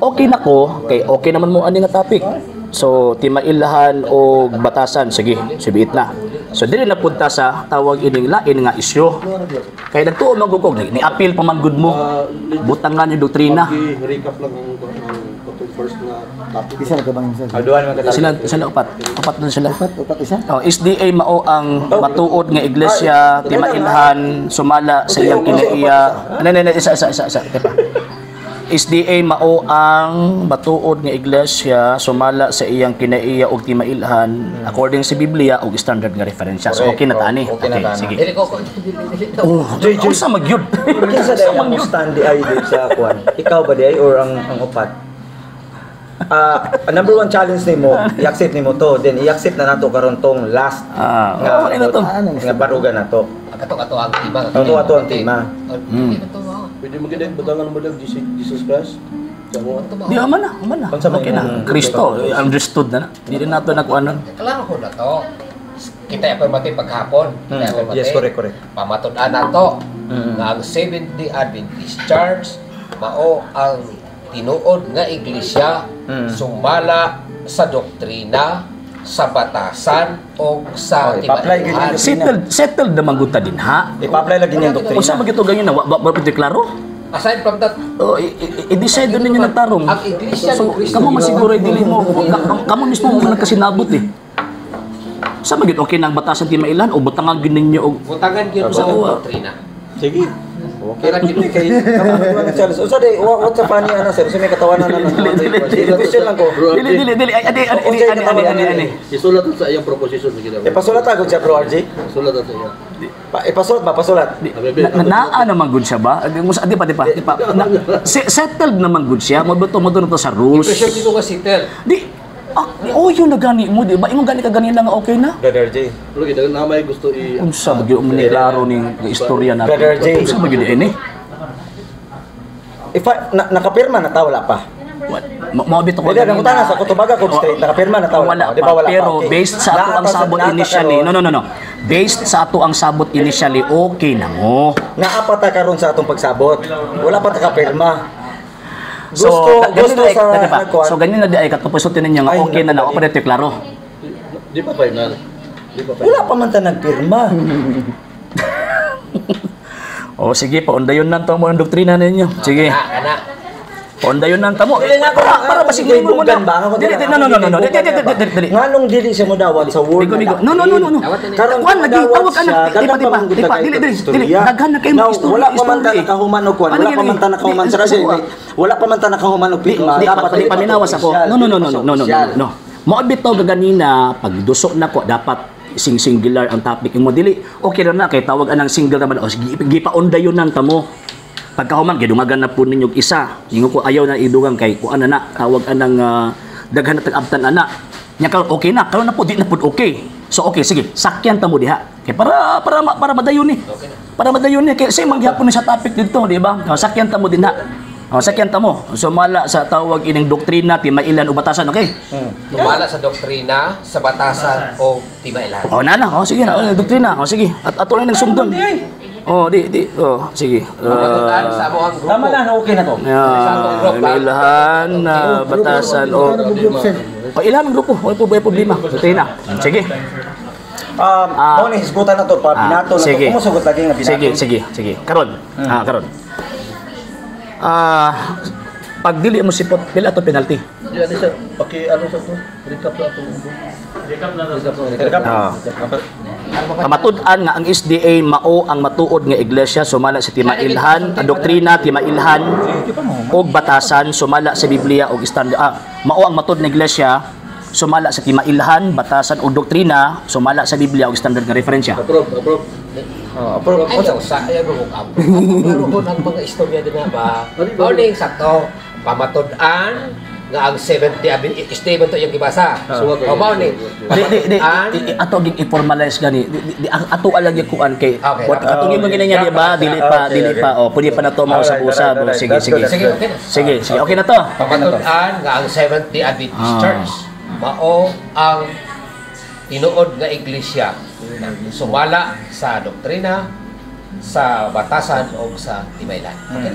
Okay na ko, kay okay naman mo ani nga topic. So timailhan o batasan, sige, sibiit na. So dili na punta sa tawag ining lain nga isyu. Kay nagtuo magugog ni appeal pa man gud mo. Butangan yung doktrina. Recap lang ang first na topic. Isa na ka bang isa? Duhan man ka. Sila upat. Upat na sila. Upat isa? Oh, SDA mao ang matuod nga iglesia, timailhan, sumala sa iyang kinaiya. Isa. Diba? SDA mao ang matuod nga iglesia, sumala sa iyang kinaiya ug timailhan according sa Biblia ug standard nga referensya. So okay na tani. Okay, sige. Oh, sa magyud. Kinsa day ang stand di ay sa kuan? Ikaw ba di ay or ang upat? Number one challenge nimo, i-accept nimo to, then i-accept na nato karon tong last nga ano to? Nga barugan nato. Ato ang tema. Ato ang tema. Pwede mo gid butangan mo dag Jesus Christ. Di man na. Okay na. Kristo understood na. Di rin nato nakuanon. Klaro ko na to. Kita pa mati paghapon. Yes, correct. Pamatud-an nato nga ang Seventh-day Adventist Church mao ang tinuod nga iglesia sumala sa doktrina, sa batasan o sa timailhan. Settled naman gud ta din ha. I-apply lagi niyang doktrina. Usa magito ganyan na wa pwede klaro. Aside from that, i-decide din ninyo nagtarong. ang iglesia So, ng Kristo kamo masiguro dili mo kamo mismo mo nagkasinabot eh. Sa magit okay nang batasan timailhan o butangan gid ninyo og butangan gyud sa doktrina. Sige. Okay ra gid kay challenge. Usa day what's up ani ana sir? Sa may katawanan na. Question lang ko. Dili. Ani. Isulat sa iyang proposition gid. Ipasulat agad siya bro RJ. Sulat sa iya. Ipasulat ba pasulat? Naa naman good siya ba? Di pa. Settled naman good siya. Mabuto to sa rules. Impression dito nga sitel. Yung nagani mo, di ba? Yung gani ka ganyan lang okay na? Brother J. Pero kita na may gusto i Unsa bagyo klaro ning istorya natin. Brother J. Unsa bagyo ini? Nakapirma na ta wala pa. Mo bito ko. Pwede na mutana sa kutubaga kung straight nakapirma na ta wala. Di ba wala pa? Pero based sa ato ang sabot initially. No. Based sa ato ang sabot initially, okay na mo. Naapa ta karon sa atong pagsabot. Wala pa ta kapirma. So, ganyan na di ay katupusotin ninyo nga okay na na ako dito klaro. Di pa final. Wala pa man ta nagpirma. Sige, paundayon lang to mo ang doktrina ninyo. Sige. Paundayon lang tamo. Para masiguro mo na. No. Dili. Nganong dili siya modawat sa word. No. Karon kuan lagi tawag ka na. Dili. Daghan na kay mo wala pa man ta nakahuman og kuan. Wala pa man ta nakahuman sa kasi. Wala pa man ta nakahuman og pirma. Dapat paminawas ako. No. Mo bitaw gaganina pag dusok na ko dapat singular ang topic mo dili. Okay ra na kay tawag anang single naman o gipaundayon nang tamo. Pagkahuman gidumagan na po ninyo isa. Ingo ko ayaw na idugang kay kuan na tawag anang daghan na tag-abtan ana. Nya karon okay na, karon na po di na pud okay. So okay sige, sakyan ta mo diha. Kay para madayon ni. Para madayon ni kay say manghapon sa topic dito, di ba? Sakyan ta mo dinha. Sakyan ta mo. Sumala sa tawag ining doktrina, timailan o batasan, okay? Sumala sa doktrina, sa batasan o timailan. Na. Sige na, doktrina. Sige. At ato lang nagsundon. Sige. Sa mo ang grupo. Tama na, okay na to. Ilahan na batasan o ilahan ng grupo. Wala po ba problema? Doktrina. Sige. Mo ni hisgutan na to pa binato na to. Kumusugot lagi nga binato. Sige. Karon. Karon. Pag dili mo sipot, pila to penalty? Di ano sa ano sa to? Recap na to. Kamatud-an nga ang SDA mao ang matuod nga iglesia sumala sa timailhan, doktrina timailhan og batasan sumala sa Biblia og standard. Mao ang matuod nga iglesia sumala sa timailhan, batasan og doktrina sumala sa Biblia og standard nga referensya. Approve. Ayaw sa ayaw ang mga istorya din na ba? Morning sakto pamatud-an nga ang 70 statement to yung gibasa. O mao ni. Ato ging i-formalize gani. Ato alang yung kuan kay. Ato ging mga niya di ba? Dili pa. Pwede pa na to mao sa usab. Sige. Okay na to. Pamatud-an nga ang 70 Adventist Church mao ang tinuod nga iglesia. Sumala sa doktrina, sa batasan o sa timailan. Okay?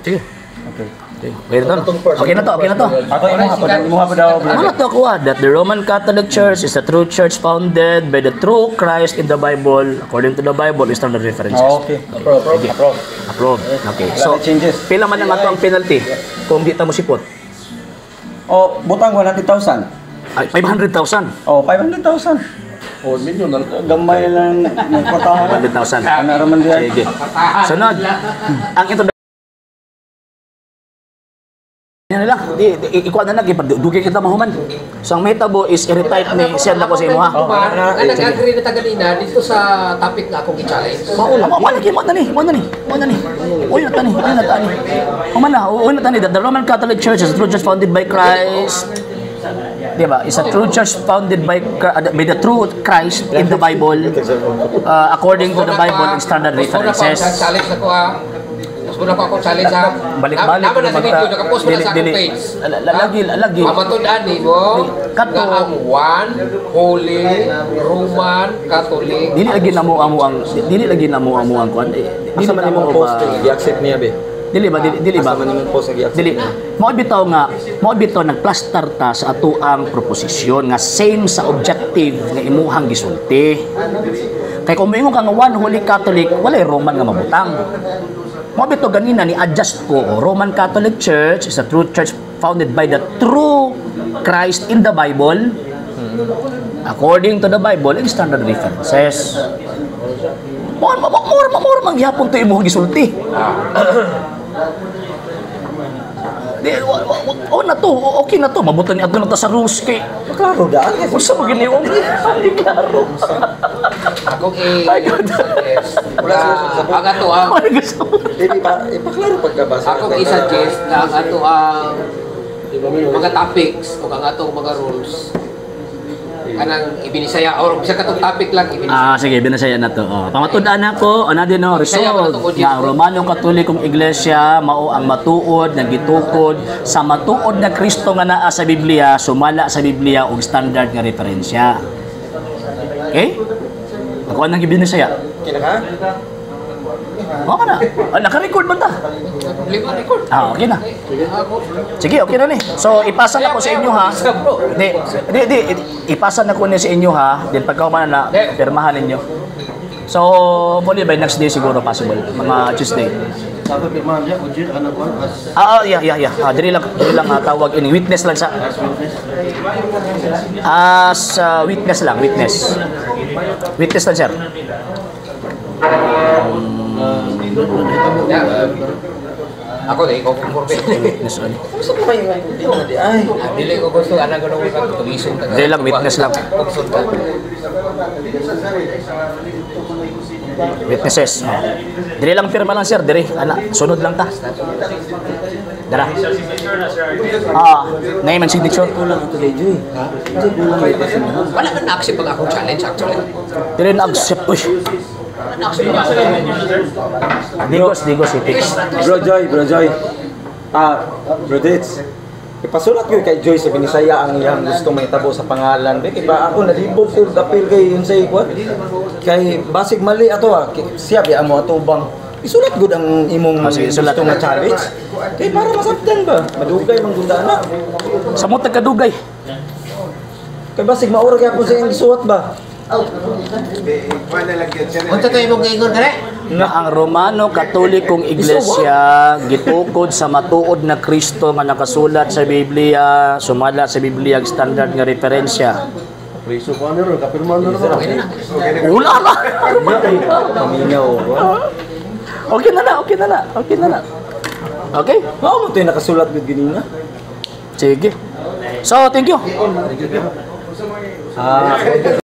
Sige. Okay. Okay na to. Okay na to. Okay na to. Ako mo pa daw. Ano na to kuha? That the Roman Catholic Church is a true church founded by the true Christ in the Bible, according to the Bible, is standard references. Okay. Approve. Approve. Okay. So, changes. pila man ang ato ang penalty kung di ta mo sipot? O, butang 100,000. Ay, 500,000. O, 500,000. Oh, milyon na. Gamay lang ng kotahan. 500,000. Ano raman diyan? Sige. Sunod. Ang ito yan lang. Ikuha na dugay kita mahuman. So, ang metabo is i-retype ni send ako sa imo ha. Ang nag-agree na ta ganina dito sa topic na akong i-challenge. Mo na ni. Uy na tani. The Roman Catholic Church is a true church founded by Christ. Diba? It's a true church founded by the true Christ in the Bible, according to the Bible and standard references. Challenge na ko ha. Mas muna pa ako challenge ha. Balik-balik naman na sa video, nakapost mo na sa akong page. Lagi. Mamatundaan ni mo nga ang one Holy Roman Catholic. Dili lagi namo ang kuan. Dili man imo post i-accept niya be. Dili ba? Asa man imong post i-accept. Dili. Mao bitaw nagplaster ta sa ato ang proposisyon nga same sa objective nga imuhang gisulti. Kay kung moingon ka nga one Holy Catholic, walay Roman nga mabutang. Mo bito ganina ni adjust ko Roman Catholic Church is a true church founded by the true Christ in the Bible, according to the Bible and standard references. More mangyapon to imong gisulti. Okay na to, mabutan ni adto na ta sa rules kay. Klaro daan. Usa mo gini klaro. Ako i-suggest na ang ato ang Dili ba ipaklaro pagkabasa. ako i-suggest na ang ato ang mga topics o ang atong mga rules kanang ibinisaya or bisa katong topic lang ibinisaya. Sige, binasaya na to. Pamatud-an ako, din no, result nga ang Romano Katolikong Iglesia mao ang matuod na gitukod sa matuod na Kristo nga naa sa Biblia, sumala sa Biblia og standard nga referensya. Okay? Ako nang ibinisaya. Kinaka? Oo ka na. Naka-record ba ta? Problema record. Okay na. Ako. Sige, okay na ni. So, ipasa na ko sa inyo ha. Di, ipasa na ko ni sa inyo ha. Then pagkaumanan na, pirmahan ninyo. So, muli by next day siguro possible. Mga Tuesday. Sabi pirmahan niya, Ujit, anak ko, as Yeah. Dili lang tawag ini. Witness lang sa... witness lang, witness. Witness lang, sir. Ako di ko kumporme. Witness lang. Gusto ko kayo di ay. Dili ko gusto anak ko nung tulisong ta. Dili lang, witness lang. Witnesses. Dili lang pirma lang, sir. Diri, sunod lang ta. Dara. Name and signature. Kulang ito kay Joy. Ha? Kulang ito sa mga. Wala man na-accept ang akong challenge actually. Dili na-accept. Uy. Digos, itik. Bro Joy. Bro Dits. Ipasulat ko kay Joy sa Binisaya ang iyang gusto may tabo sa pangalan. Iba ako nalibog ko dapil kay yun sa ikwa. Kay basig mali ato siya biya mo atubang. Isulat gud ang imong gusto nga challenge. Kay para masabtan ba? Madugay man gud ana. Sa mo tagkadugay. Kay basig maura kay ako sa iyang gisuot ba? Unsa to imong giingon dere? Na ang Romano Katolikong Iglesia gitukod sa matuod na Kristo nga nakasulat sa Biblia, sumala sa Biblia ang standard nga referensya. preso ko ano ron, kapirmahan na ron. Wala na. Paminaw. Okay na na. Okay? Mao mo tayo nakasulat gud ginina. Sige. So, thank you.